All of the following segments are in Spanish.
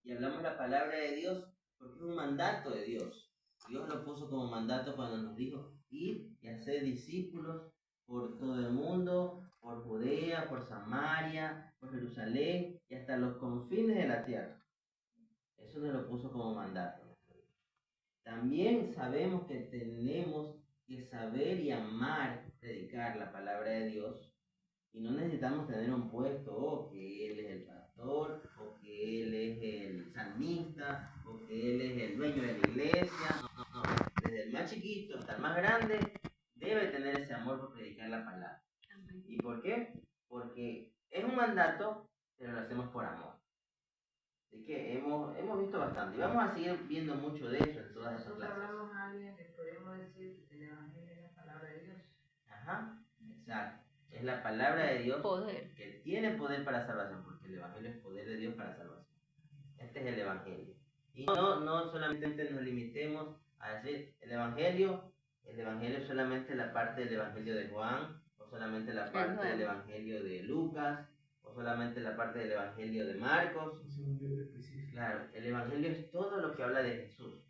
y hablamos la palabra de Dios porque es un mandato de Dios. Dios lo puso como mandato cuando nos dijo, ir y hacer discípulos por todo el mundo, por Judea, por Samaria, por Jerusalén y hasta los confines de la tierra. Eso nos lo puso como mandato. También sabemos que tenemos que saber y amar predicar la palabra de Dios. Y no necesitamos tener un puesto, o que él es el pastor, o que él es el salmista, o que él es el dueño de la iglesia. No. Desde el más chiquito hasta el más grande, debe tener ese amor por predicar la palabra. ¿Y por qué? Porque es un mandato, pero lo hacemos por amor. Así que hemos visto bastante. Y vamos a seguir viendo mucho de eso en todas esas clases. Hablamos a alguien que podemos decir el Evangelio es la palabra de Dios. Ajá, exacto. Es la palabra de Dios Poder. que tiene poder para salvación, porque el Evangelio es poder de Dios para salvación. Este es el Evangelio. Y no solamente nos limitemos a decir el Evangelio es solamente la parte del Evangelio de Juan, o solamente la parte del Evangelio de Lucas, o solamente la parte del Evangelio de Marcos. Claro, el Evangelio es todo lo que habla de Jesús.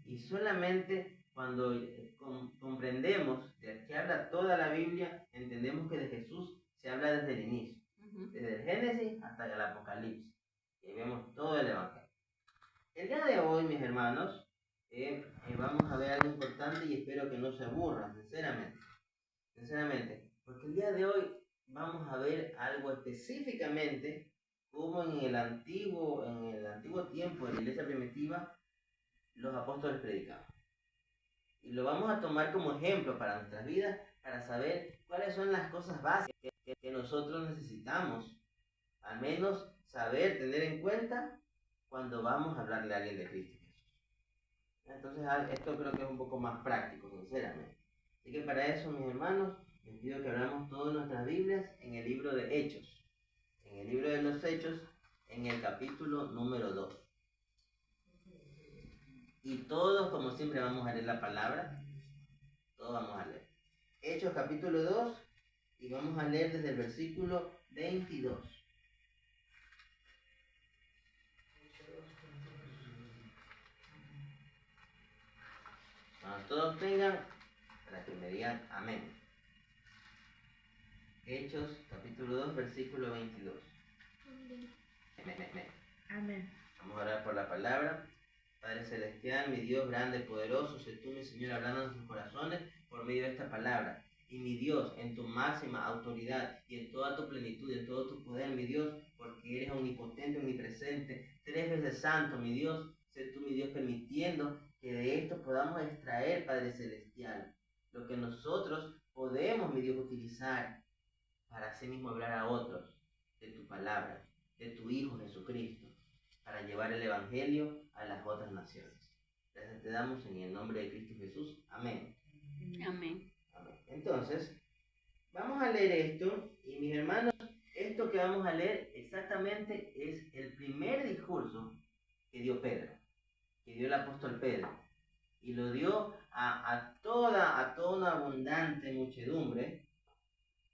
Y solamente cuando comprendemos de qué habla toda la Biblia, entendemos que de Jesús se habla desde el inicio, desde el Génesis hasta el Apocalipsis. Y vemos todo el Evangelio. El día de hoy, mis hermanos, vamos a ver algo importante y espero que no se aburran, sinceramente, porque el día de hoy vamos a ver algo específicamente como en el antiguo tiempo de la iglesia primitiva los apóstoles predicaban. Y lo vamos a tomar como ejemplo para nuestras vidas, para saber cuáles son las cosas básicas que nosotros necesitamos, al menos saber, tener en cuenta cuando vamos a hablarle a alguien de Cristo Jesús. Entonces, esto creo que es un poco más práctico, sinceramente. Así que para eso, mis hermanos, les pido que abramos todas nuestras Biblias en el libro de Hechos. En el libro de los Hechos, en el capítulo número 2. Y todos, como siempre, vamos a leer la palabra. Todos vamos a leer. Hechos capítulo 2 y vamos a leer desde el versículo 22. Cuando todos tengan, para que me digan amén. Hechos capítulo 2, versículo 22. Amén. Vamos a orar por la palabra. Padre Celestial, mi Dios grande, poderoso, sé tú, mi Señor, hablando en sus corazones por medio de esta palabra. Y mi Dios, en tu máxima autoridad y en toda tu plenitud, en todo tu poder, mi Dios, porque eres omnipotente, omnipresente, 3 veces santo, mi Dios, sé tú, mi Dios, permitiendo que de esto podamos extraer, Padre Celestial, lo que nosotros podemos, mi Dios, utilizar para así mismo hablar a otros de tu palabra, de tu Hijo Jesucristo, para llevar el Evangelio a las otras naciones. Gracias te damos en el nombre de Cristo Jesús. Amén. Amén. Amén. Entonces, vamos a leer esto y mis hermanos, esto que vamos a leer exactamente es el primer discurso que dio Pedro, que dio el apóstol Pedro. Y lo dio a toda una abundante muchedumbre,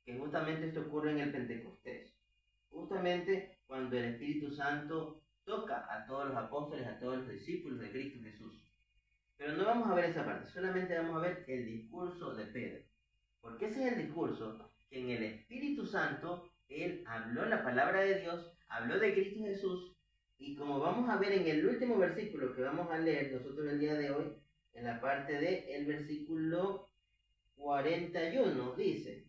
que justamente esto ocurre en el Pentecostés. Justamente cuando el Espíritu Santo toca a todos los apóstoles, a todos los discípulos de Cristo Jesús. Pero no vamos a ver esa parte, solamente vamos a ver el discurso de Pedro. Porque ese es el discurso que en el Espíritu Santo él habló la palabra de Dios, habló de Cristo Jesús, y como vamos a ver en el último versículo que vamos a leer nosotros el día de hoy, en la parte del versículo 41, dice: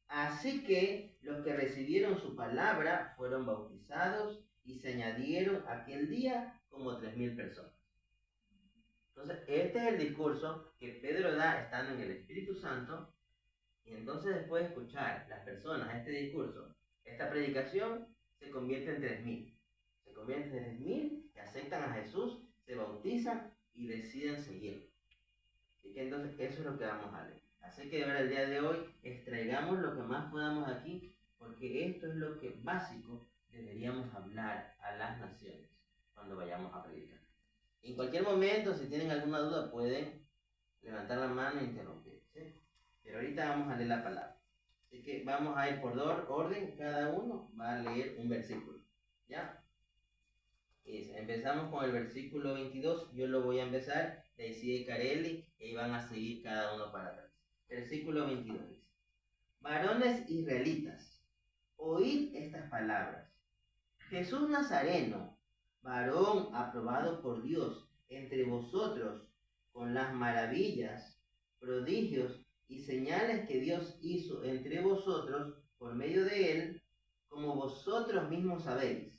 así que los que recibieron su palabra fueron bautizados y se añadieron aquel día como 3,000 personas. Entonces, este es el discurso que Pedro da estando en el Espíritu Santo. Y entonces, después de escuchar las personas este discurso, esta predicación, se convierte en 3,000. Se convierte en 3,000 que aceptan a Jesús, se bautizan y deciden seguirlo. Así que entonces, eso es lo que vamos a leer. Así que de verdad el día de hoy extraigamos lo que más podamos aquí, porque esto es lo que básico deberíamos hablar a las naciones cuando vayamos a predicar. En cualquier momento, si tienen alguna duda, pueden levantar la mano e interrumpir, ¿sí? Pero ahorita vamos a leer la palabra. Así que vamos a ir por orden, cada uno va a leer un versículo, ¿ya? Empezamos con el versículo 22, yo lo voy a empezar, de ahí sigue Carelli, y van a seguir cada uno para atrás. Versículo 22 dice: varones israelitas, oíd estas palabras. Jesús Nazareno, varón aprobado por Dios entre vosotros, con las maravillas, prodigios y señales que Dios hizo entre vosotros por medio de él, como vosotros mismos sabéis.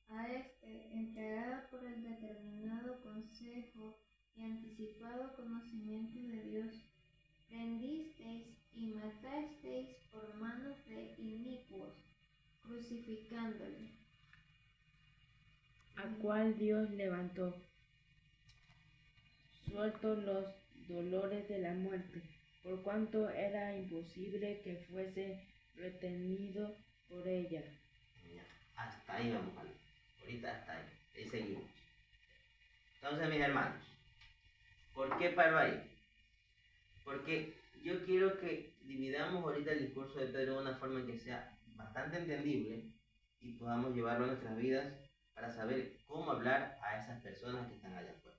A entregado por el determinado consejo y anticipado conocimiento de Dios, prendisteis y matasteis por manos de inicuos, crucificándole. A cual Dios levantó, sueltos los dolores de la muerte, por cuanto era imposible que fuese retenido por ella. Hasta ahí vamos a ver. Ahorita hasta ahí. Ahí seguimos. Entonces, mis hermanos, ¿por qué paro ahí? Porque yo quiero que dividamos ahorita el discurso de Pedro de una forma en que sea bastante entendible y podamos llevarlo a nuestras vidas para saber cómo hablar a esas personas que están allá afuera.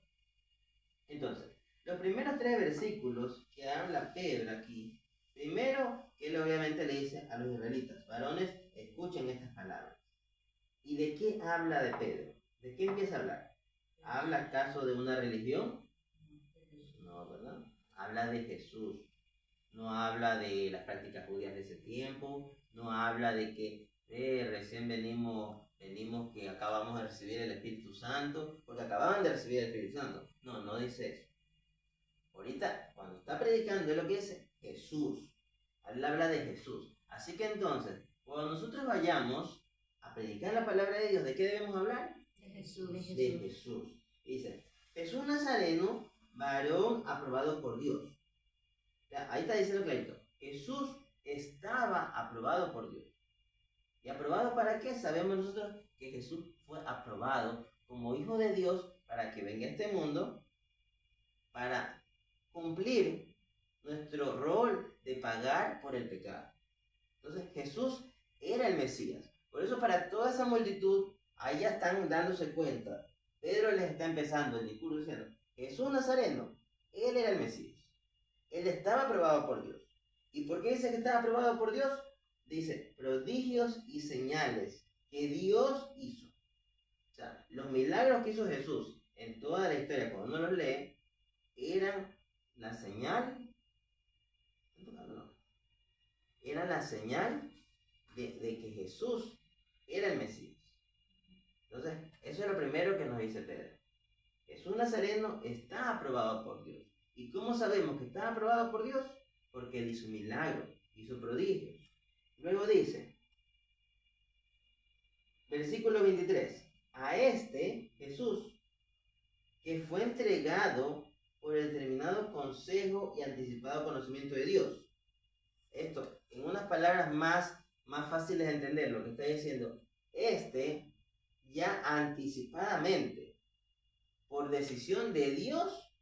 Entonces, los primeros 3 versículos que habla Pedro aquí, primero, él obviamente le dice a los israelitas: varones, escuchen estas palabras. ¿Y de qué habla de Pedro? ¿De qué empieza a hablar? ¿Habla acaso de una religión? No, ¿verdad? Habla de Jesús. No habla de las prácticas judías de ese tiempo. No habla de que recién venimos que acabamos de recibir el Espíritu Santo, porque acababan de recibir el Espíritu Santo. No, no dice eso. Ahorita, cuando está predicando, es lo que dice Jesús. Él habla de Jesús. Así que entonces, cuando nosotros vayamos a predicar la palabra de Dios, ¿de qué debemos hablar? De Jesús. De Jesús. Dice: Jesús Nazareno, varón aprobado por Dios. Ahí está diciendo clarito: Jesús estaba aprobado por Dios. ¿Y aprobado para qué? Sabemos nosotros que Jesús fue aprobado como hijo de Dios para que venga a este mundo para cumplir nuestro rol de pagar por el pecado. Entonces Jesús era el Mesías. Por eso, para toda esa multitud, ahí ya están dándose cuenta. Pedro les está empezando el discurso diciendo: Jesús Nazareno, él era el Mesías. Él estaba aprobado por Dios. ¿Y por qué dice que estaba aprobado por Dios? Dice: prodigios y señales que Dios hizo. O sea, los milagros que hizo Jesús en toda la historia, cuando uno los lee, eran la señal. Era la señal de que Jesús era el Mesías. Entonces, eso es lo primero que nos dice Pedro. Jesús Nazareno está aprobado por Dios. ¿Y cómo sabemos que está aprobado por Dios? Porque él hizo milagros, hizo prodigios. Luego dice, versículo 23, a Jesús, que fue entregado por el determinado consejo y anticipado conocimiento de Dios. Esto, en unas palabras más fáciles de entender, lo que está diciendo: ya anticipadamente, por decisión de Dios,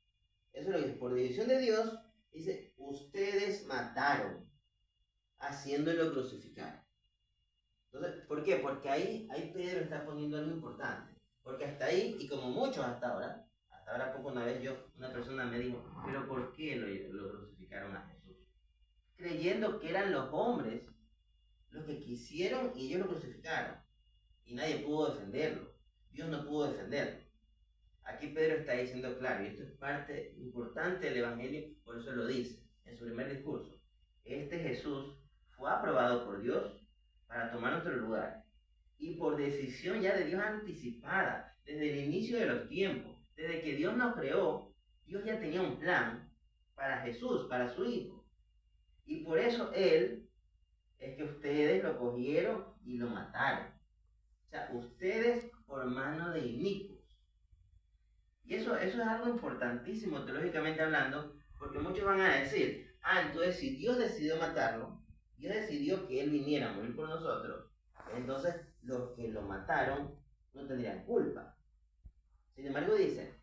eso es lo que es, por decisión de Dios, dice: ustedes mataron, haciéndolo crucificar. Entonces, ¿por qué? Porque ahí Pedro está poniendo algo importante. Porque hasta ahí, y como muchos hasta ahora poco, una vez una persona me dijo: ¿pero por qué lo crucificaron a Jesús? Creyendo que eran los hombres los que quisieron y ellos lo crucificaron. Y nadie pudo defenderlo. Dios no pudo defenderlo. Aquí Pedro está diciendo claro, y esto es parte importante del Evangelio, por eso lo dice en su primer discurso: Jesús fue aprobado por Dios para tomar nuestro lugar, y por decisión ya de Dios anticipada, desde el inicio de los tiempos, desde que Dios nos creó, Dios ya tenía un plan para Jesús, para su Hijo. Y por eso es que ustedes lo cogieron y lo mataron. O sea, ustedes por mano de inicuos. Y eso es algo importantísimo teológicamente hablando, porque muchos van a decir: entonces si Dios decidió matarlo, Dios decidió que Él viniera a morir por nosotros, entonces los que lo mataron no tendrían culpa. Sin embargo dice: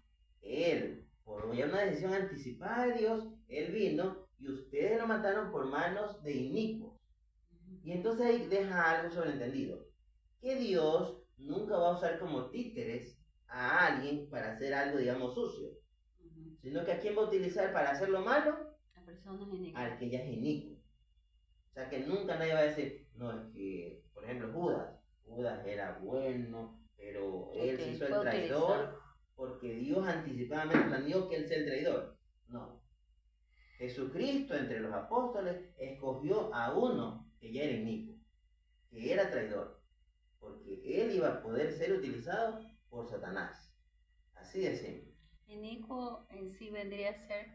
Él, por una decisión anticipada de Dios, Él vino y ustedes lo mataron por manos de inicuos. Y entonces ahí deja algo sobreentendido: que Dios nunca va a usar como títeres a alguien para hacer algo, digamos, sucio. Sino que a quién va a utilizar para hacer lo malo, La persona es iniqua. al que ya es inicuo. O sea que nunca nadie va a decir, no, es que, por ejemplo, Judas era bueno, pero él se hizo el fue traidor utilizado. porque Dios anticipadamente planeó que él sea el traidor. No. Jesucristo entre los apóstoles escogió a uno que ya era inicuo, que era traidor, porque él iba a poder ser utilizado por Satanás. Así de simple. Inicuo en sí vendría a ser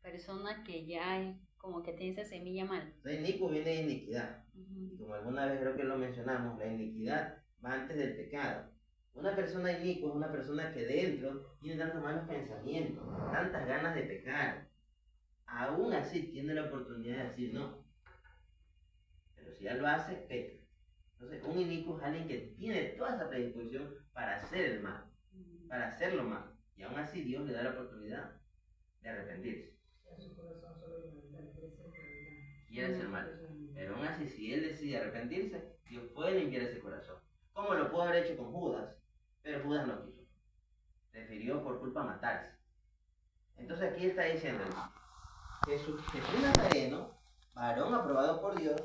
persona que ya es como que tiene esa semilla mal. O sea, inicuo viene de iniquidad. Y como alguna vez creo que lo mencionamos, la iniquidad va antes del pecado. Una persona inicua es una persona que dentro tiene tantos malos pensamientos, tantas ganas de pecar. Aún así tiene la oportunidad de decir no. Pero si ya lo hace, peca. Entonces, un inicuo es alguien que tiene toda esa predisposición para hacer el mal, para hacerlo mal. Y aún así Dios le da la oportunidad de arrepentirse. Su corazón solo quiere ser realidad. Quiere hacer mal. Pero aún así, si él decide arrepentirse, Dios puede limpiar ese corazón. Como lo pudo haber hecho con Judas, pero Judas no quiso. Prefirió por culpa matarse. Entonces aquí está diciendo, Jesús Nazareno, varón aprobado por Dios,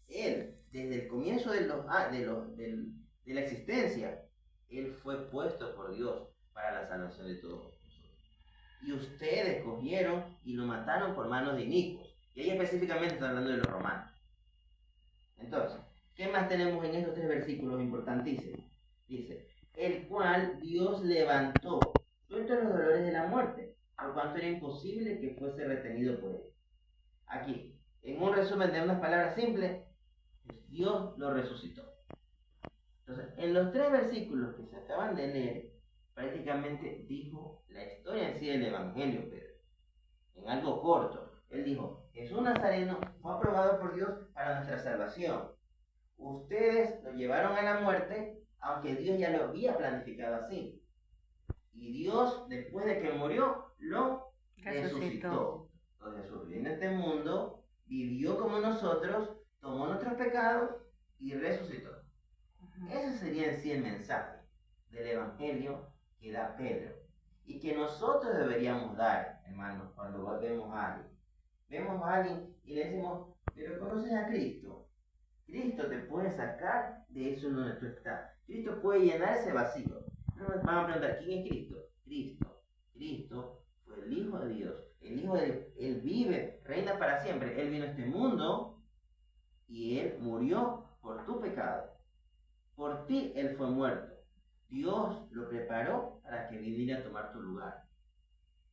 él, desde el comienzo de la existencia, él fue puesto por Dios para la salvación de todos nosotros. Y ustedes cogieron y lo mataron por manos de inicuos. Y ahí específicamente está hablando de los romanos. Entonces, ¿qué más tenemos en estos 3 versículos importantísimos? Dice, el cual Dios levantó, suelto los dolores de la muerte, por cuanto era imposible que fuese retenido por él. Aquí, en un resumen de unas palabras simples, Dios lo resucitó. Entonces, en los 3 versículos que se acaban de leer, prácticamente dijo la historia en sí del Evangelio, Pedro. En algo corto, él dijo, Jesús Nazareno fue aprobado por Dios para nuestra salvación. Ustedes lo llevaron a la muerte, aunque Dios ya lo había planificado así. Y Dios, después de que murió, lo resucitó. Entonces Jesús vino a este mundo, vivió como nosotros, tomó nuestros pecados y resucitó. Ese sería en sí el mensaje del Evangelio que da Pedro. Y que nosotros deberíamos dar, hermanos, cuando vemos a alguien. Vemos a alguien y le decimos, pero conoces a Cristo. Cristo te puede sacar de eso en donde tú estás. Cristo puede llenar ese vacío. Nos van a preguntar, ¿quién es Cristo? Cristo fue el Hijo de Dios. El Hijo de Dios, Él vive, reina para siempre. Él vino a este mundo y Él murió por tu pecado. Por ti Él fue muerto. Dios lo preparó para que viniera a tomar tu lugar.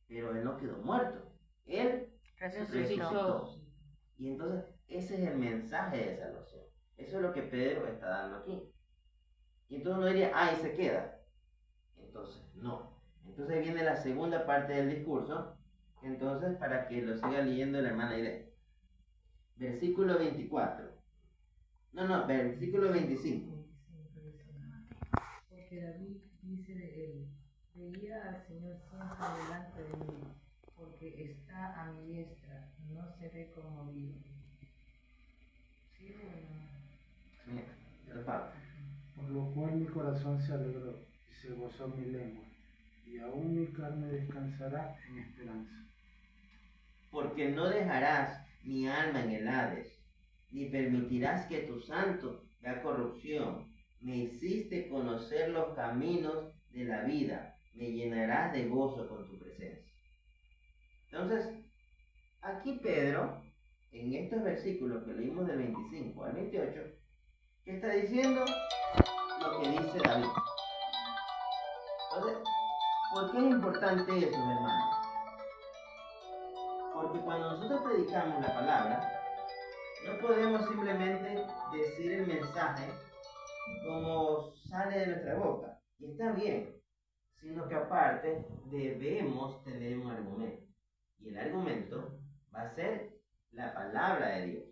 Pero Él no quedó muerto. Él resucitó. Y entonces ese es el mensaje de salvación. Eso es lo que Pedro está dando aquí. Y entonces uno diría, y se queda. Entonces, no. Entonces viene la segunda parte del discurso. Entonces, para que lo siga leyendo la hermana Irene. Versículo 24. Versículo 25. Porque David dice de él, veía al Señor siempre delante de mí, porque está a mi diestra, no seré conmovido. Sí, bueno. Por lo cual mi corazón se alegró y se gozó mi lengua, y aún mi carne descansará en esperanza. Porque no dejarás mi alma en el Hades, ni permitirás que tu santo vea corrupción. Me hiciste conocer los caminos de la vida, me llenarás de gozo con tu presencia. Entonces, aquí Pedro, en estos versículos que leímos del 25 al 28, ¿qué está diciendo? Lo que dice David. Entonces, ¿por qué es importante eso, hermanos? Porque cuando nosotros predicamos la palabra, no podemos simplemente decir el mensaje como sale de nuestra boca. Y está bien, sino que aparte debemos tener un argumento. Y el argumento va a ser la palabra de Dios.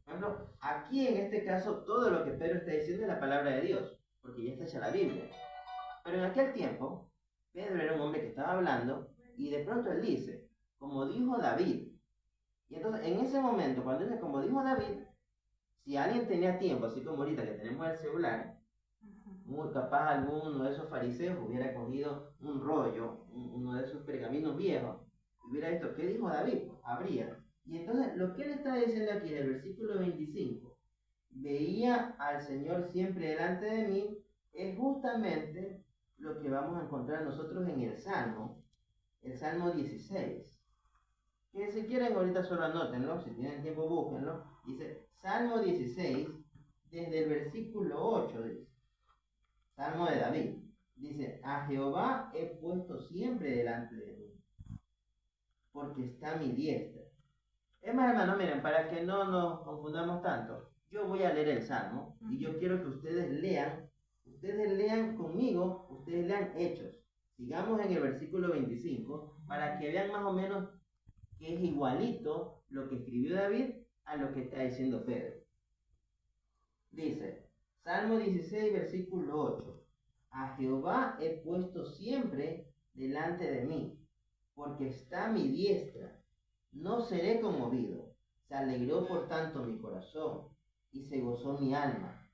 Por ejemplo, aquí en este caso todo lo que Pedro está diciendo es la palabra de Dios, porque ya está hecha la Biblia. Pero en aquel tiempo, Pedro era un hombre que estaba hablando y de pronto él dice, como dijo David. Y entonces en ese momento, cuando dice como dijo David, si alguien tenía tiempo, así como ahorita que tenemos el celular, capaz alguno de esos fariseos hubiera cogido un rollo, uno de esos pergaminos viejos, y hubiera visto, ¿qué dijo David? Habría. Y entonces lo que él está diciendo aquí en el versículo 25, veía al Señor siempre delante de mí, es justamente lo que vamos a encontrar nosotros en el Salmo 16. Que si quieren ahorita solo anótenlo, si tienen tiempo búsquenlo. Dice Salmo 16, desde el versículo 8, dice, Salmo de David. Dice, a Jehová he puesto siempre delante de mí, porque está a mi diestra. Es más, hermano, miren, para que no nos confundamos tanto, yo voy a leer el Salmo y yo quiero que ustedes lean conmigo, ustedes lean Hechos. Sigamos en el versículo 25 para que vean más o menos que es igualito lo que escribió David a lo que está diciendo Pedro. Dice, Salmo 16, versículo 8. A Jehová he puesto siempre delante de mí, porque está a mi diestra. No seré conmovido. Se alegró por tanto mi corazón, y se gozó mi alma.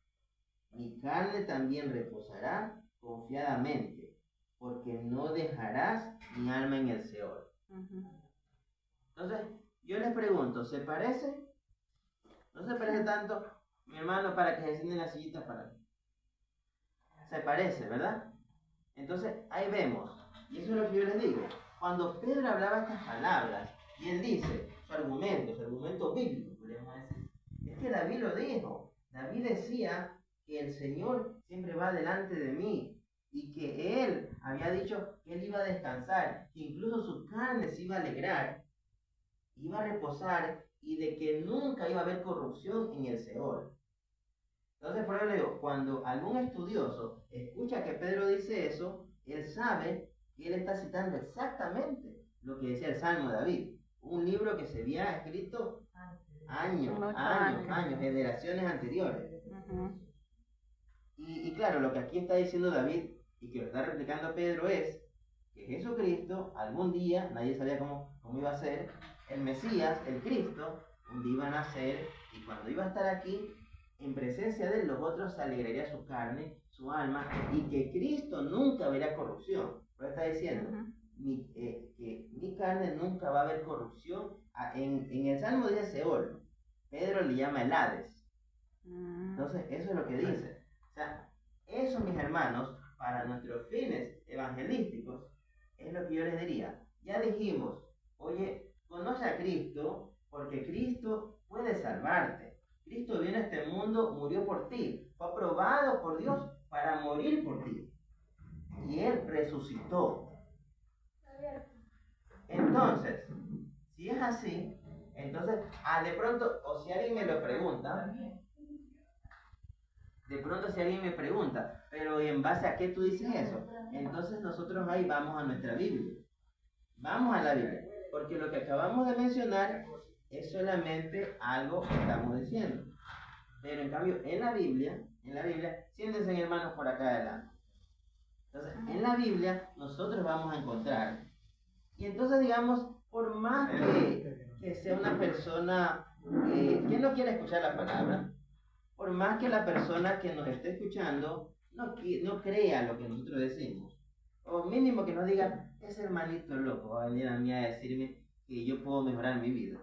Mi carne también reposará confiadamente, porque no dejarás mi alma en el Seol. Entonces, yo les pregunto, ¿se parece? ¿No se parece tanto, mi hermano, para que se sienten las sillitas para mí? Se parece, ¿verdad? Entonces, ahí vemos, y eso es lo que yo les digo. Cuando Pedro hablaba estas palabras, y él dice, su argumento bíblico, podríamos decir, es que David lo dijo. David decía que el Señor siempre va delante de mí, y que él había dicho que él iba a descansar, que incluso su carne se iba a alegrar, iba a reposar, y de que nunca iba a haber corrupción en el Seol. Entonces, por eso le digo, cuando algún estudioso escucha que Pedro dice eso, él sabe que él está citando exactamente lo que decía el Salmo de David, un libro que se había escrito años, generaciones anteriores. Y claro, lo que aquí está diciendo David y que lo está replicando Pedro es que Jesucristo algún día, nadie sabía cómo iba a ser, el Mesías, el Cristo, un día iba a nacer, y cuando iba a estar aquí, en presencia de él, los otros se alegraría su carne, su alma, y que Cristo nunca verá corrupción. Pero está diciendo que mi carne nunca va a haber corrupción. En el Salmo dice Seol, Pedro le llama el Hades. Entonces, eso es lo que dice. O sea, eso, mis hermanos, para nuestros fines evangelísticos, es lo que yo les diría. Ya dijimos, oye, conoce a Cristo, porque Cristo puede salvarte. Cristo vino a este mundo, murió por ti, fue aprobado por Dios para morir por ti. Y Él resucitó. Entonces, si es así, entonces, de pronto, o si alguien me lo pregunta, pero ¿en base a qué tú dices eso? Entonces nosotros ahí vamos a nuestra Biblia. Vamos a la Biblia, porque lo que acabamos de mencionar es solamente algo que estamos diciendo. Pero en cambio, en la Biblia, siéntense hermanos por acá adelante. Entonces, en la Biblia nosotros vamos a encontrar, y entonces digamos, por más que sea una persona que no quiere escuchar la palabra, por más que la persona que nos esté escuchando no crea lo que nosotros decimos, o mínimo que nos diga, ese hermanito loco va a venir a mí a decirme que yo puedo mejorar mi vida.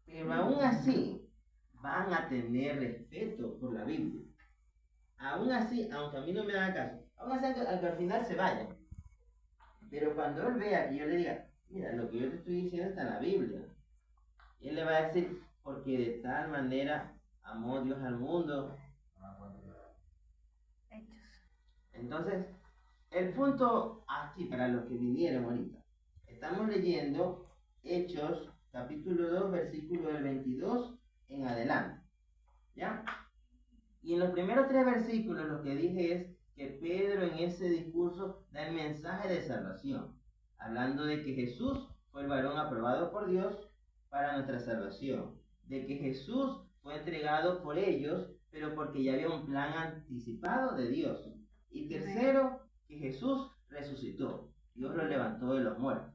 Pero aún así, van a tener respeto por la Biblia. Aún así, aunque a mí no me haga caso, aún así, aunque al final se vayan. Pero cuando él vea que yo le diga, mira, lo que yo te estoy diciendo está en la Biblia, él le va a decir, porque de tal manera amó Dios al mundo. Entonces, el punto aquí, para los que vinieron ahorita, estamos leyendo Hechos, capítulo 2, versículo del 22 en adelante, ¿ya? Y en los primeros 3 versículos lo que dije es que Pedro en ese discurso da el mensaje de salvación, hablando de que Jesús fue el varón aprobado por Dios para nuestra salvación, de que Jesús fue entregado por ellos, pero porque ya había un plan anticipado de Dios. Y tercero, que Jesús resucitó, Dios lo levantó de los muertos.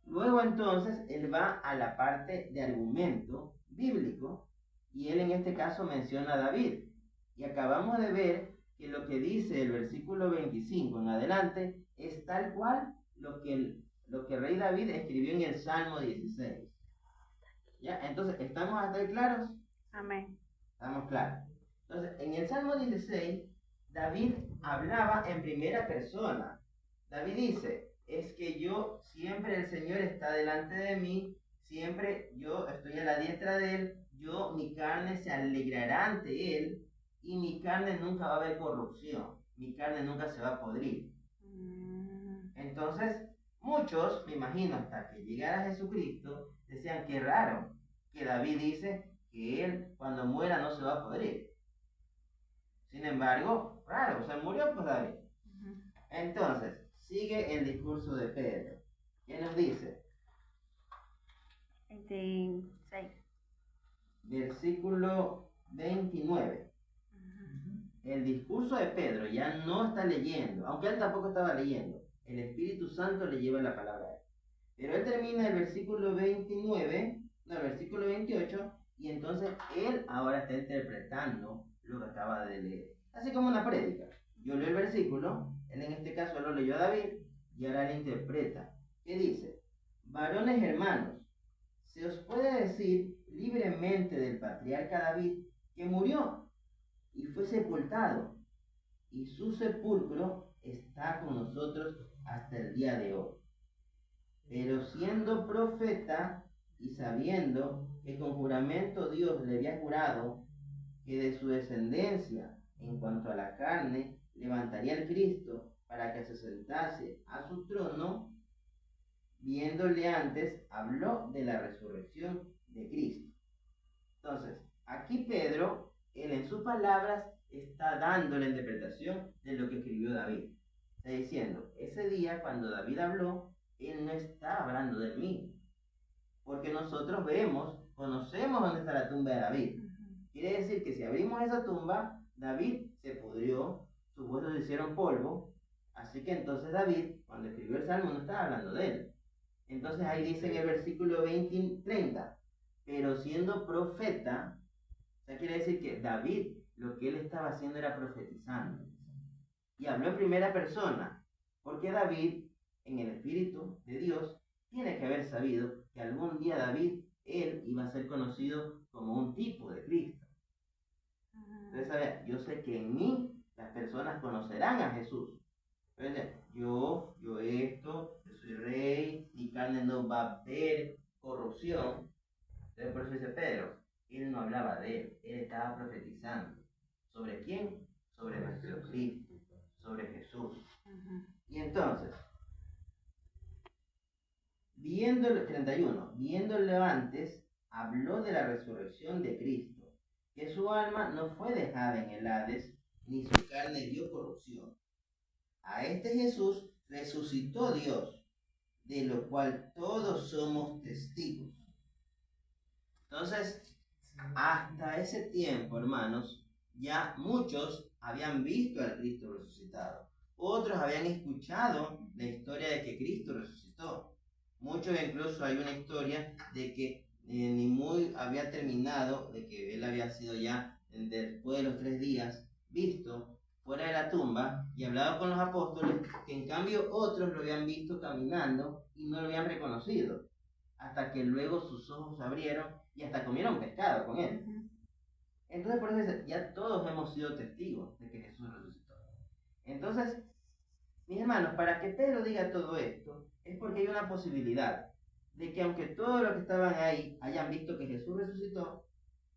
Luego entonces él va a la parte de argumento bíblico, y él en este caso menciona a David. Y acabamos de ver que lo que dice el versículo 25 en adelante es tal cual lo que el rey David escribió en el Salmo 16. ¿Ya? Entonces, ¿estamos hasta ahí claros? Amén. Estamos claros. Entonces, en el Salmo 16, David hablaba en primera persona. David dice, es que yo, siempre el Señor está delante de mí, siempre yo estoy a la diestra de Él, mi carne se alegrará ante Él, y mi carne nunca va a haber corrupción, mi carne nunca se va a podrir. Entonces, muchos, me imagino, hasta que llegara Jesucristo, decían que raro que David dice que él cuando muera no se va a podrir. Sin embargo, raro, o sea, murió pues David. Entonces, sigue el discurso de Pedro. ¿Qué nos dice? 26. Versículo 29. El discurso de Pedro ya no está leyendo, aunque él tampoco estaba leyendo. El Espíritu Santo le lleva la palabra a él. Pero él termina el versículo 29, no, el versículo 28, y entonces él ahora está interpretando lo que acaba de leer. Así como una prédica. Yo leo el versículo, él en este caso lo leyó a David, y ahora él interpreta. ¿Qué dice? Varones hermanos, se os puede decir libremente del patriarca David que murió y fue sepultado, y su sepulcro está con nosotros hasta el día de hoy. Pero siendo profeta y sabiendo que con juramento Dios le había jurado que de su descendencia, en cuanto a la carne, levantaría el Cristo para que se sentase a su trono, viéndole antes, habló de la resurrección de Cristo. Entonces, aquí Pedro, él en sus palabras está dando la interpretación de lo que escribió David. Está diciendo, ese día cuando David habló, él no está hablando de mí. Porque nosotros conocemos dónde está la tumba de David. Quiere decir que si abrimos esa tumba, David se pudrió, sus huesos se hicieron polvo. Así que entonces David, cuando escribió el Salmo, no estaba hablando de él. Entonces ahí dice en el versículo 30, pero siendo profeta, o sea, quiere decir que David, lo que él estaba haciendo era profetizando. Y habló en primera persona, porque David, en el Espíritu de Dios, tiene que haber sabido que algún día David, él iba a ser conocido como un tipo de Cristo. Entonces, ¿sabes? Yo sé que en mí las personas conocerán a Jesús. Entonces, yo soy rey, mi carne no va a ver corrupción. Entonces, por eso dice Pedro, él no hablaba de él estaba profetizando. ¿Sobre quién? Sobre nuestro Cristo, sobre Jesús. Y entonces, viéndolo, 31, viéndolo antes, habló de la resurrección de Cristo, que su alma no fue dejada en el Hades, ni su carne vio corrupción. A este Jesús resucitó Dios, de lo cual todos somos testigos. Entonces, hasta ese tiempo, hermanos, ya muchos habían visto al Cristo resucitado. Otros habían escuchado la historia de que Cristo resucitó. Muchos, incluso hay una historia de que Nimue había terminado, de que él había sido ya, después de los 3 días, visto fuera de la tumba y hablado con los apóstoles, que en cambio otros lo habían visto caminando y no lo habían reconocido, hasta que luego sus ojos se abrieron y hasta comieron pescado con él. Entonces, por eso dice, ya todos hemos sido testigos de que Jesús resucitó. Entonces, mis hermanos, para que Pedro diga todo esto, es porque hay una posibilidad de que aunque todos los que estaban ahí hayan visto que Jesús resucitó,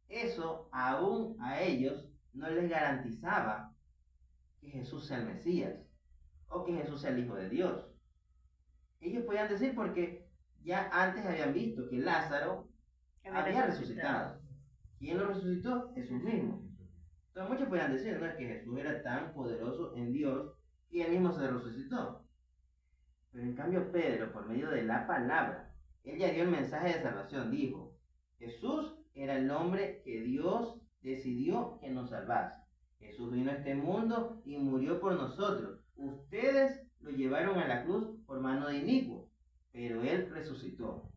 eso aún a ellos no les garantizaba que Jesús sea el Mesías o que Jesús sea el Hijo de Dios. Ellos podían decir porque ya antes habían visto que Lázaro había resucitado. ¿Quién lo resucitó? Jesús mismo. Entonces muchos podían decir, ¿no? Es que Jesús era tan poderoso en Dios y él mismo se resucitó. Pero en cambio Pedro, por medio de la palabra, él ya dio el mensaje de salvación. Dijo, Jesús era el hombre que Dios decidió que nos salvase. Jesús vino a este mundo y murió por nosotros. Ustedes lo llevaron a la cruz por mano de inicuo, pero él resucitó.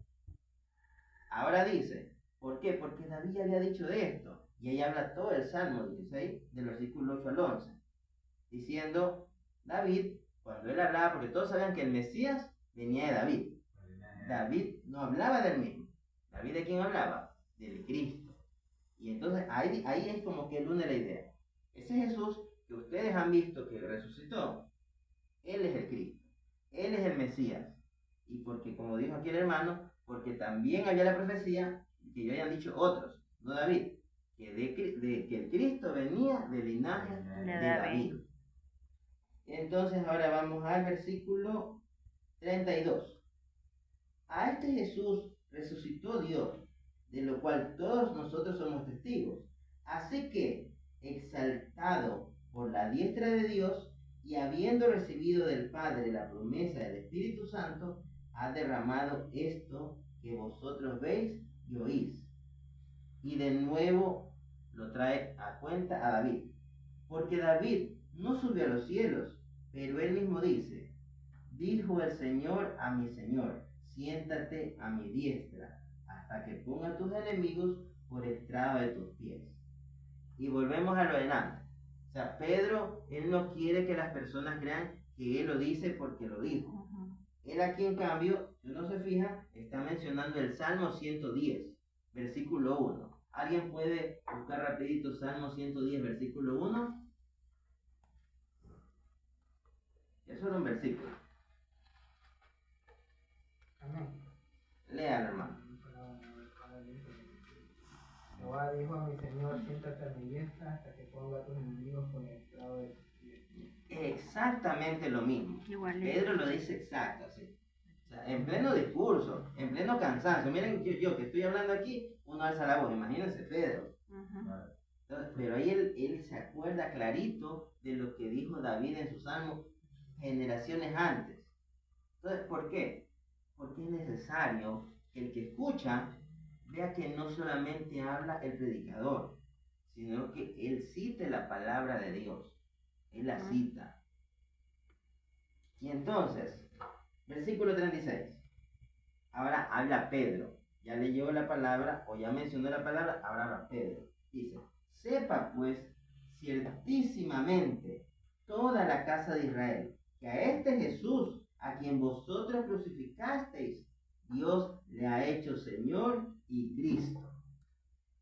Ahora dice, ¿por qué? Porque David había dicho de esto. Y ahí habla todo el Salmo 16, del versículo 8 al 11. diciendo David, cuando él hablaba, porque todos sabían que el Mesías venía de David. David no hablaba del mismo. ¿David de quién hablaba? Del Cristo. Y entonces ahí es como que él une la idea. Ese Jesús que ustedes han visto que resucitó, él es el Cristo. Él es el Mesías. Y porque, como dijo aquí el hermano, porque también había la profecía que ya habían dicho otros, no David, que el Cristo venía del linaje de David. Entonces ahora vamos al versículo 32. A este Jesús resucitó Dios, de lo cual todos nosotros somos testigos. Así que, exaltado por la diestra de Dios y habiendo recibido del Padre la promesa del Espíritu Santo, ha derramado esto que vosotros veis y oís. Y de nuevo lo trae a cuenta a David. Porque David no subió a los cielos, pero él mismo dice, dijo el Señor a mi Señor, siéntate a mi diestra, hasta que ponga tus enemigos por estrado de tus pies. Y volvemos a lo de antes. O sea, Pedro, él no quiere que las personas crean que él lo dice porque lo dijo. Él aquí, en cambio, si uno se fija, está mencionando el Salmo 110, versículo 1. ¿Alguien puede buscar rapidito Salmo 110, versículo 1? Es solo un versículo. Amén. Léalo, hermano. Jehová dijo a mi Señor, siéntate a mi diestra hasta que ponga a tus enemigos por el estrado de tus pies. Exactamente lo mismo. Igualito. Pedro lo dice exacto, así. O sea, en pleno discurso, en pleno cansancio. Miren, yo que estoy hablando aquí, uno alza la voz. Imagínense Pedro. Entonces, pero ahí él se acuerda clarito de lo que dijo David en su salmo generaciones antes. Entonces, ¿por qué? Porque es necesario que el que escucha vea que no solamente habla el predicador, sino que él cite la palabra de Dios. Él la cita. Y entonces, versículo 36. Ahora habla Pedro. Ya leyó la palabra o ya mencionó la palabra, ahora habla Pedro. Dice, sepa pues ciertísimamente toda la casa de Israel, que a este Jesús, a quien vosotros crucificasteis, Dios le ha hecho Señor y Cristo.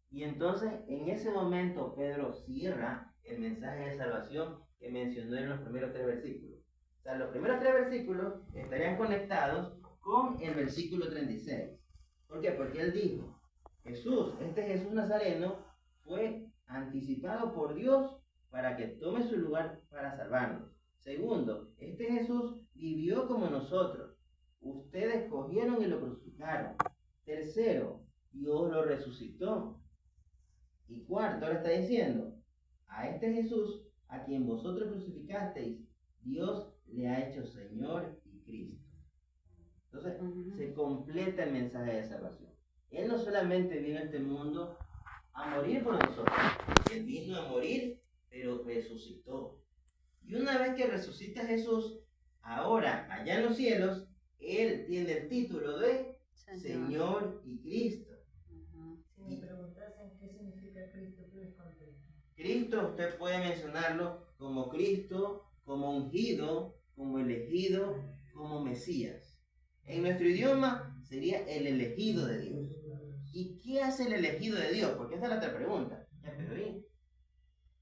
Y entonces, en ese momento, Pedro cierra el mensaje de salvación que mencionó en los primeros 3 versículos. O sea, los primeros 3 versículos estarían conectados con el versículo 36. ¿Por qué? Porque él dijo, Jesús, este Jesús Nazareno, fue anticipado por Dios para que tome su lugar para salvarnos. Segundo, este Jesús vivió como nosotros. Ustedes cogieron y lo crucificaron. Tercero, Dios lo resucitó. Y cuarto, ahora está diciendo, a este Jesús, a quien vosotros crucificasteis, Dios le ha hecho Señor y Cristo. Entonces, se completa el mensaje de salvación. Él no solamente vino a este mundo a morir por nosotros, él vino a morir, pero resucitó. Y una vez que resucita Jesús, ahora, allá en los cielos, él tiene el título de Señor y Cristo. Si me preguntasen qué significa Cristo, ¿qué les contesto? Cristo, usted puede mencionarlo como Cristo, como ungido, como elegido, como Mesías. En nuestro idioma sería el elegido de Dios. ¿Y qué hace el elegido de Dios? Porque esa es la otra pregunta. Ya, pero bien.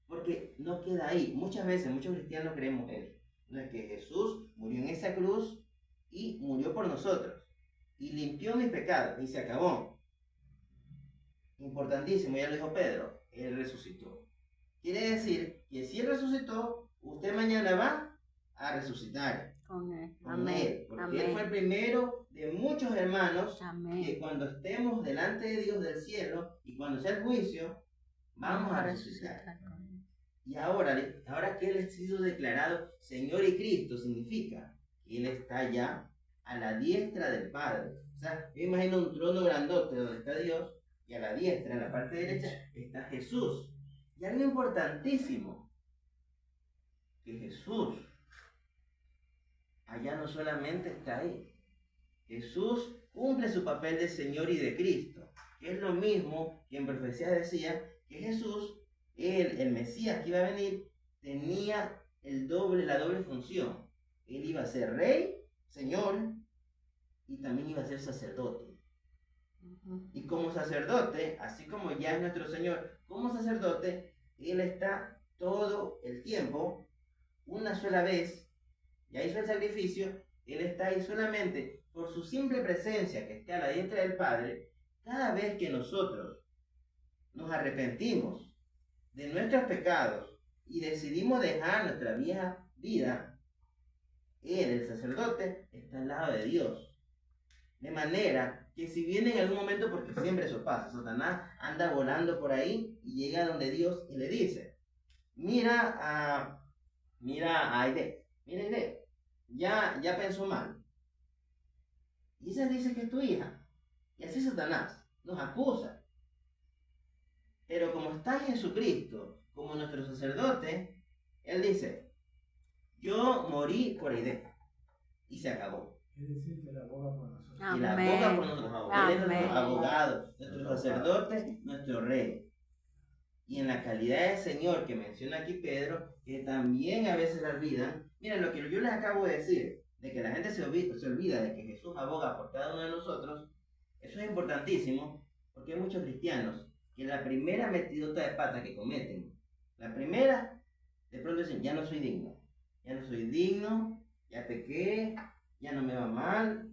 Porque no queda ahí. Muchas veces, muchos cristianos creemos eso. No es que Jesús murió en esa cruz y murió por nosotros. Y limpió mis pecados y se acabó. Importantísimo, ya lo dijo Pedro. Él resucitó. Quiere decir que si él resucitó, usted mañana va a resucitar. Con él. Con Amén. él, porque Amén. él fue el primero de muchos hermanos Amén. que cuando estemos delante de Dios del cielo y cuando sea el juicio, vamos a resucitar. con él. Y ahora que él ha sido declarado Señor y Cristo, significa que él está ya a la diestra del Padre. O sea, yo imagino un trono grandote donde está Dios y a la diestra, en la parte derecha, está Jesús. Y algo importantísimo, que Jesús allá no solamente está ahí. Jesús cumple su papel de Señor y de Cristo, que es lo mismo que en profecía decía que Jesús, el Mesías que iba a venir, tenía la doble función. Él iba a ser rey, señor, y también iba a ser sacerdote. Y como sacerdote, así como ya es nuestro Señor, como sacerdote, Él está todo el tiempo, una sola vez, ya hizo el sacrificio, Él está ahí solamente por su simple presencia que está a la diestra del Padre. Cada vez que nosotros nos arrepentimos de nuestros pecados y decidimos dejar nuestra vieja vida, Él, el sacerdote, está al lado de Dios. De manera que si viene en algún momento, porque siempre eso pasa, Satanás anda volando por ahí y llega donde Dios y le dice, mira a Aide, ya pensó mal. Y ella dice que es tu hija. Y así Satanás nos acusa. Pero como está Jesucristo, como nuestro sacerdote, Él dice, yo morí por Aide. Y se acabó. Es decir, que la aboga por nosotros. Y la aboga por nosotros. Él es nuestro abogado, nuestro sacerdote, nuestro rey. Y en la calidad de Señor que menciona aquí Pedro, que también a veces la olvidan. Miren, lo que yo les acabo de decir, de que la gente se olvida de que Jesús aboga por cada uno de nosotros, eso es importantísimo, porque hay muchos cristianos que la primera metidota de pata que cometen, la primera, de pronto dicen, ya no soy digno, ya pequé, ya no me va mal,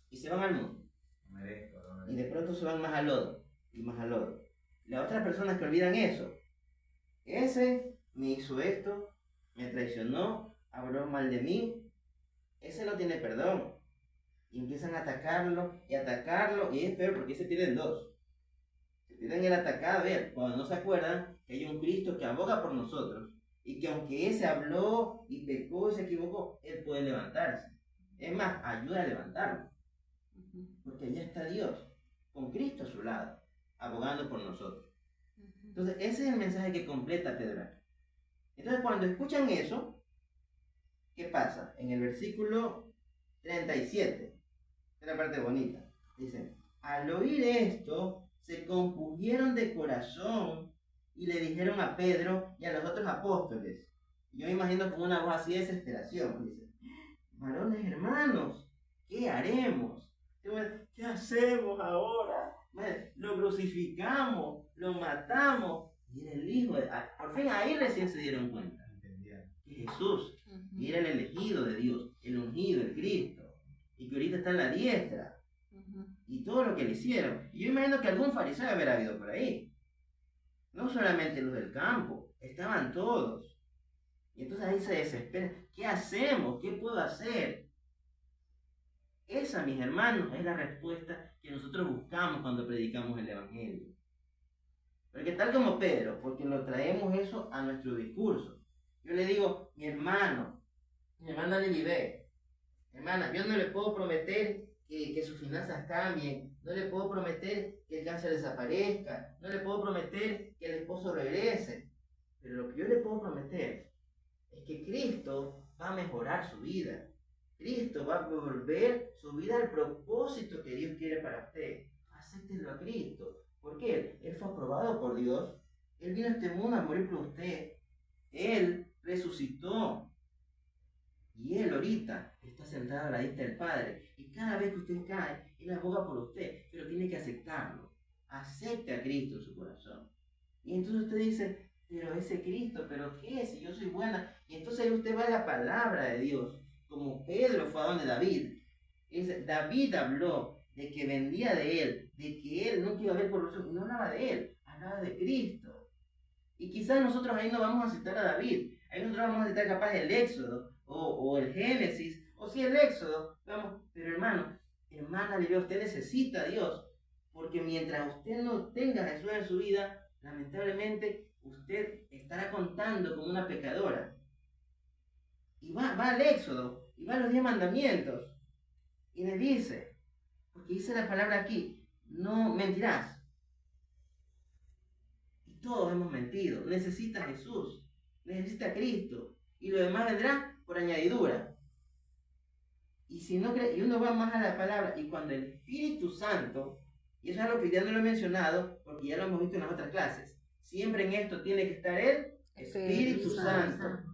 y se van al mundo. Y de pronto se van más al lodo, y más al lodo. Las otras personas que olvidan eso, ese me hizo esto, me traicionó, habló mal de mí, ese no tiene perdón. Y empiezan a atacarlo, y es peor porque ese tienen dos. Se tienen el atacado, vean, cuando no se acuerdan que hay un Cristo que aboga por nosotros, y que aunque ese habló y pecó y se equivocó, él puede levantarse. Es más, ayuda a levantarlo. Porque allá está Dios, con Cristo a su lado, abogando por nosotros. Entonces, ese es el mensaje que completa Pedro. Entonces, cuando escuchan eso, ¿qué pasa? En el versículo 37, es la parte bonita, dicen, al oír esto, se compungieron de corazón y le dijeron a Pedro y a los otros apóstoles. Yo me imagino con una voz así de desesperación, dice, varones hermanos, ¿qué haremos? ¿Qué hacemos ahora? Lo crucificamos, lo matamos, y era el Hijo de... Por fin ahí recién se dieron cuenta que Jesús era el elegido de Dios, el ungido, el Cristo, y que ahorita está en la diestra, y todo lo que le hicieron. Y yo imagino que algún fariseo debe haber habido por ahí, no solamente los del campo, estaban todos. Y entonces ahí se desesperan, ¿qué hacemos? ¿Qué puedo hacer? Esa, mis hermanos, es la respuesta que nosotros buscamos cuando predicamos el Evangelio. Porque tal como Pedro, porque lo traemos eso a nuestro discurso. Yo le digo, mi hermana Lilibé, hermana, yo no le puedo prometer que sus finanzas cambien, no le puedo prometer que el cáncer desaparezca, no le puedo prometer que el esposo regrese, pero lo que yo le puedo prometer es que Cristo va a mejorar su vida. Cristo va a volver su vida al propósito que Dios quiere para usted. Acéptelo a Cristo. ¿Por qué? Él fue aprobado por Dios. Él vino a este mundo a morir por usted. Él resucitó. Y Él ahorita está sentado a la diestra del Padre. Y cada vez que usted cae, Él aboga por usted. Pero tiene que aceptarlo. Acepte a Cristo en su corazón. Y entonces usted dice, pero ese Cristo, ¿pero qué? Si yo soy buena. Y entonces usted va a la palabra de Dios. Como Pedro fue a donde David. David habló de que vendía de él, de que él nunca iba a ver corrupción. Y no hablaba de él, hablaba de Cristo. Y quizás nosotros ahí no vamos a citar a David. Ahí nosotros vamos a citar capaz el Éxodo, o el Génesis, o sí el Éxodo. Vamos, pero hermana Livia, usted necesita a Dios. Porque mientras usted no tenga a Jesús en su vida, lamentablemente usted estará contando como una pecadora. Y va al Éxodo, y va a los 10 mandamientos, y le dice, porque dice la palabra aquí, no mentirás. Y todos hemos mentido. Necesita a Jesús, necesita a Cristo, y lo demás vendrá por añadidura. Y si no cree, y uno va más a la palabra, y cuando el Espíritu Santo, y eso es algo que ya no lo he mencionado, porque ya lo hemos visto en las otras clases, siempre en esto tiene que estar el Espíritu Santo.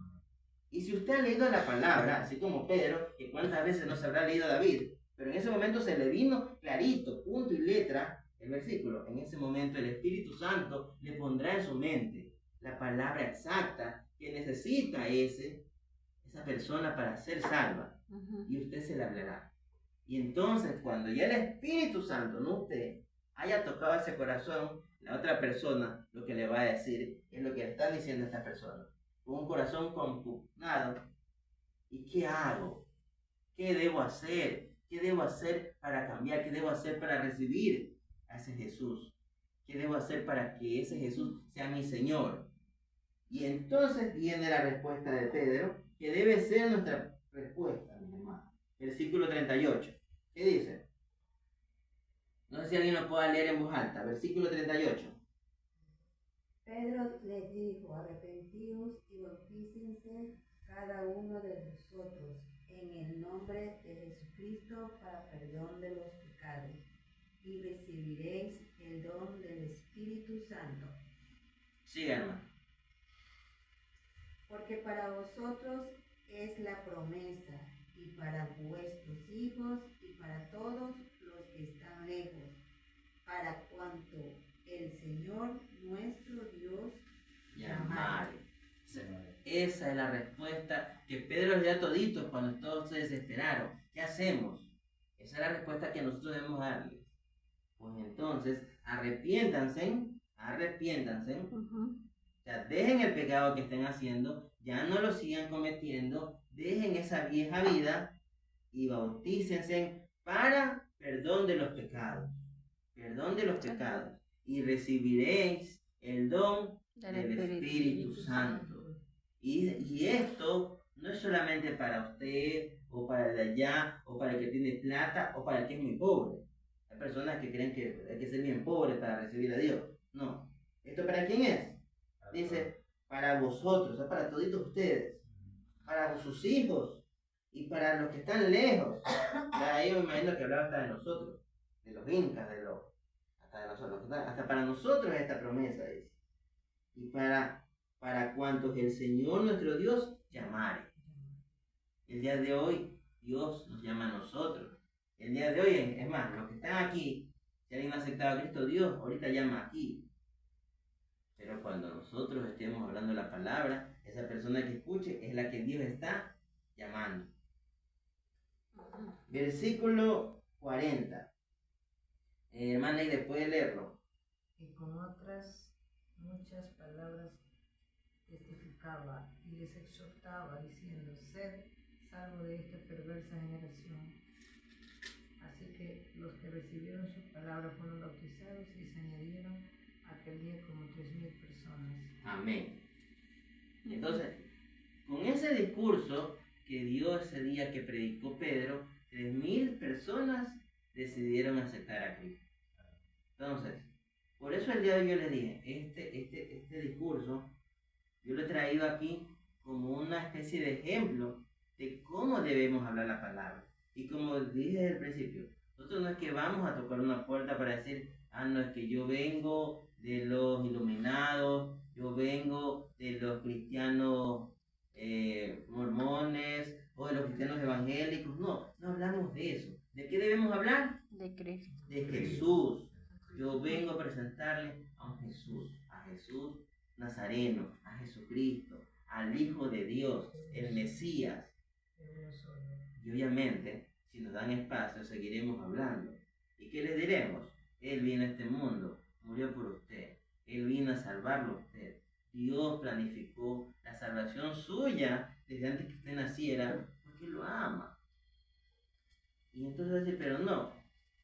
Y si usted ha leído la palabra, así como Pedro, que cuántas veces no se habrá leído David, pero en ese momento se le vino clarito, punto y letra, el versículo. En ese momento el Espíritu Santo le pondrá en su mente la palabra exacta que necesita esa persona para ser salva. Y usted se la hablará. Y entonces cuando ya el Espíritu Santo, no usted, haya tocado ese corazón, la otra persona lo que le va a decir es lo que le está diciendo esta persona. Con un corazón compugnado. ¿Y qué hago? ¿Qué debo hacer? ¿Qué debo hacer para cambiar? ¿Qué debo hacer para recibir a ese Jesús? ¿Qué debo hacer para que ese Jesús sea mi Señor? Y entonces viene la respuesta de Pedro, que debe ser nuestra respuesta, mi hermano. Versículo 38. ¿Qué dice? No sé si alguien lo pueda leer en voz alta. Versículo 38. Pedro les dijo, arrepentíos y bautícense cada uno de vosotros en el nombre de Jesucristo para perdón de los pecados, y recibiréis el don del Espíritu Santo. Siga, hermano. Porque para vosotros es la promesa, y para vuestros hijos, y para todos los que están lejos, para cuanto el Señor nuestro Dios llamare. Esa es la respuesta que Pedro le da a toditos cuando todos se desesperaron. ¿Qué hacemos? Esa es la respuesta que nosotros debemos darles. Pues entonces, arrepiéntanse. O sea, dejen el pecado que estén haciendo, ya no lo sigan cometiendo, dejen esa vieja vida y bautícense para perdón de los pecados. Perdón de los pecados. Y recibiréis el don del Espíritu Santo. Y esto no es solamente para usted, o para el de allá, o para el que tiene plata, o para el que es muy pobre. Hay personas que creen que hay que ser bien pobre para recibir a Dios. No. ¿Esto para quién es? Dice, para vosotros, o sea, para toditos ustedes, para sus hijos y para los que están lejos. Ahí me imagino que hablaba hasta de nosotros, de los incas, hasta de nosotros, hasta para nosotros esta promesa dice. Y para cuantos el Señor nuestro Dios llamare. El día de hoy Dios nos llama a nosotros. El día de hoy, es más, los que están aquí, si alguien ha aceptado a Cristo, Dios ahorita llama aquí. Pero cuando nosotros estemos hablando la palabra, esa persona que escuche es la que Dios está llamando. Versículo 40. Hermana, y después de leerlo. Y con otras muchas palabras testificaba y les exhortaba, diciendo, sed salvo de esta perversa generación. Así que los que recibieron su palabra fueron bautizados y se añadieron aquel día como 3,000 personas. Amén. Entonces, con ese discurso que dio ese día que predicó Pedro, 3,000 personas decidieron aceptar a Cristo. Entonces, por eso el día de hoy yo les dije, este discurso, yo lo he traído aquí como una especie de ejemplo de cómo debemos hablar la palabra. Y como dije desde el principio, nosotros no es que vamos a tocar una puerta para decir, no, es que yo vengo de los iluminados, yo vengo de los cristianos mormones o de los cristianos evangélicos. No hablamos de eso. ¿De qué debemos hablar? De Cristo. De Jesús. Yo vengo a presentarle a un Jesús, Nazareno, a Jesucristo, al Hijo de Dios, el Mesías. Y obviamente, si nos dan espacio, seguiremos hablando. ¿Y qué les diremos? Él vino a este mundo, murió por usted, Él vino a salvarlo a usted. Dios planificó la salvación suya desde antes que usted naciera, porque lo ama. Y entonces dice, pero no,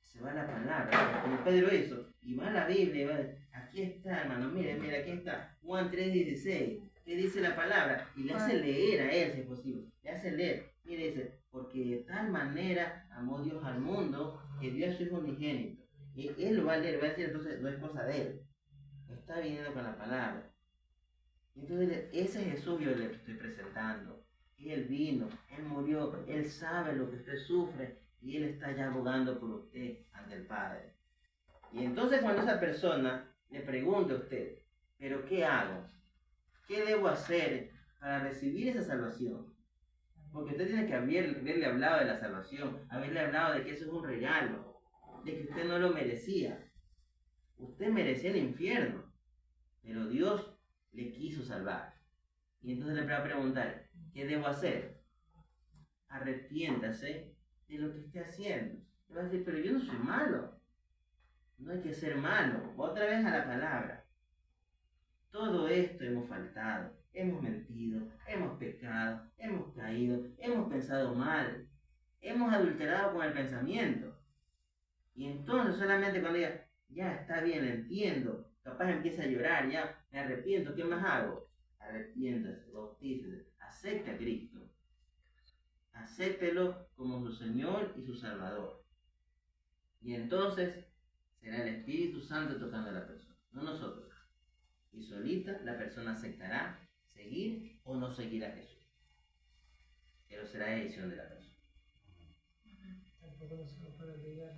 se va la palabra, como Pedro hizo, y va la Biblia, y va, aquí está, hermano, mire, aquí está, Juan 3:16, ¿qué dice la palabra? Y le hace leer a él, si es posible, le hace leer, mire, dice, porque de tal manera amó Dios al mundo, que dio a su Hijo unigénito. Y él lo va a leer, va a decir, entonces no es cosa de él, está viniendo con la palabra. Entonces, ese Jesús yo le estoy presentando. Él vino, Él murió, Él sabe lo que usted sufre y Él está ya abogando por usted ante el Padre. Y entonces cuando esa persona le pregunte a usted, ¿pero qué hago? ¿Qué debo hacer para recibir esa salvación. Porque usted tiene que haberle hablado de la salvación, haberle hablado de que eso es un regalo, de que usted no lo merecía. Usted merecía el infierno, pero Dios le quiso salvar. Y entonces le va a preguntar, ¿qué debo hacer? Arrepiéntase de lo que esté haciendo. Le va a decir, pero yo no soy malo. No hay que ser malo. Otra vez a la palabra. Todo esto hemos faltado, hemos mentido, hemos pecado, hemos caído, hemos pensado mal, hemos adulterado con el pensamiento. Y entonces solamente cuando diga, ya está bien, entiendo, capaz empieza a llorar, ya me arrepiento, ¿qué más hago? Arrepiéntase, bautícese, acepte a Cristo. Acéptelo como su Señor y su Salvador. Y entonces será el Espíritu Santo tocando a la persona, no nosotros. Y solita la persona aceptará seguir o no seguir a Jesús. Pero será decisión de la persona. Tampoco nosotros para obligar.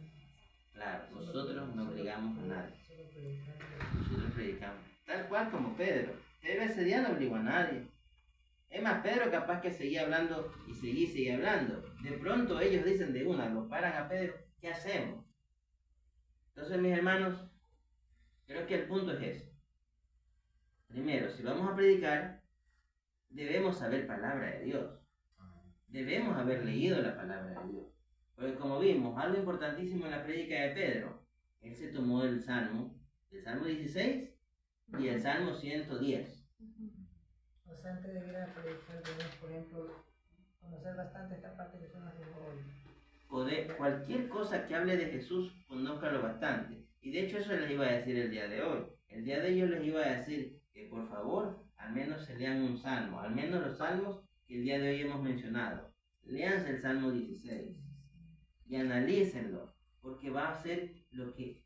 Claro, nosotros no obligamos a nadie. Solo predicando. Nosotros predicamos. Tal cual como Pedro. Pedro ese día no obligó a nadie. Es más, Pedro capaz que seguía hablando y seguía hablando. De pronto ellos dicen de una, lo paran a Pedro, ¿qué hacemos? Entonces, mis hermanos, creo que el punto es ese. Primero, si vamos a predicar, debemos saber palabra de Dios. Debemos haber leído la palabra de Dios. Porque como vimos, algo importantísimo en la prédica de Pedro, él se tomó el Salmo 16 y el Salmo 110. O sea, antes de ir a predicar, debemos, por ejemplo, conocer bastante esta parte que estamos haciendo hoy. Cualquier cosa que hable de Jesús, conózcalo bastante. Y de hecho eso les iba a decir el día de hoy. El día de hoy yo les iba a decir que por favor, al menos se lean un salmo, al menos los salmos que el día de hoy hemos mencionado. Léanse el Salmo 16 y analícenlo, porque va a ser lo que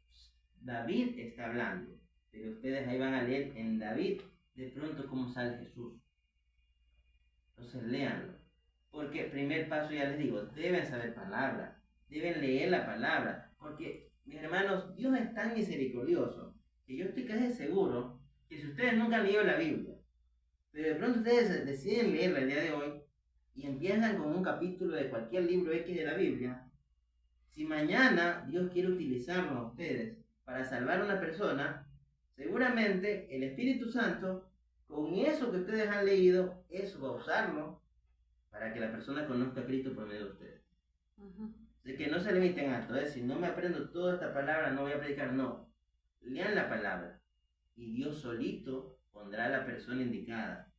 David está hablando. Pero ustedes ahí van a leer en David de pronto cómo sale Jesús. Entonces léanlo. Porque el primer paso, ya les digo, deben saber palabra, deben leer la palabra. Porque, mis hermanos, Dios es tan misericordioso que yo estoy casi seguro que si ustedes nunca han leído la Biblia, pero de pronto ustedes deciden leerla el día de hoy y empiezan con un capítulo de cualquier libro X de la Biblia, si mañana Dios quiere utilizarlo a ustedes para salvar a una persona, seguramente el Espíritu Santo, con eso que ustedes han leído, eso va a usarlo para que la persona conozca a Cristo por medio de ustedes. Así que no se limiten a esto, si no me aprendo toda esta palabra, no voy a predicar, no. Lean la palabra y Dios solito pondrá a la persona indicada.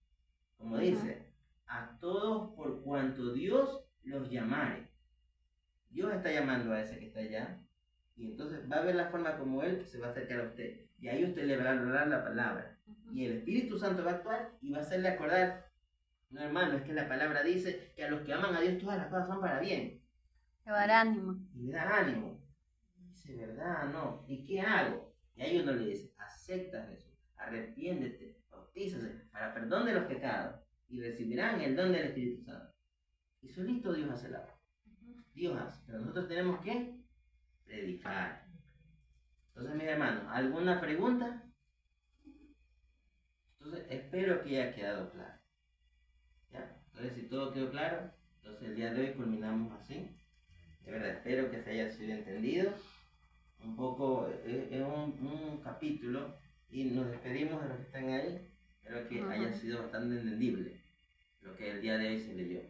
Como dice, a todos por cuanto Dios los llamare. Dios está llamando a ese que está allá y entonces va a ver la forma como Él se va a acercar a usted. Y ahí usted le va a hablar la palabra. Y el Espíritu Santo va a actuar y va a hacerle acordar, no hermano, es que la palabra dice que a los que aman a Dios todas las cosas son para bien. Te va a dar ánimo. Y le da ánimo. Dice, ¿verdad? No. ¿Y qué hago? Y ahí uno le dice, acepta a Jesús, arrepiéntete, bautízate para perdón de los pecados y recibirán el don del Espíritu Santo. Y solito Dios hace la obra. Dios hace. Pero nosotros tenemos que predicar. Entonces, mis hermanos, ¿alguna pregunta? Entonces, espero que haya quedado claro. ¿Ya? Entonces, si todo quedó claro, entonces el día de hoy culminamos así. De verdad, espero que se haya sido entendido. Un poco, es un capítulo y nos despedimos de los que están ahí. Espero que haya sido bastante entendible lo que el día de hoy se leyó.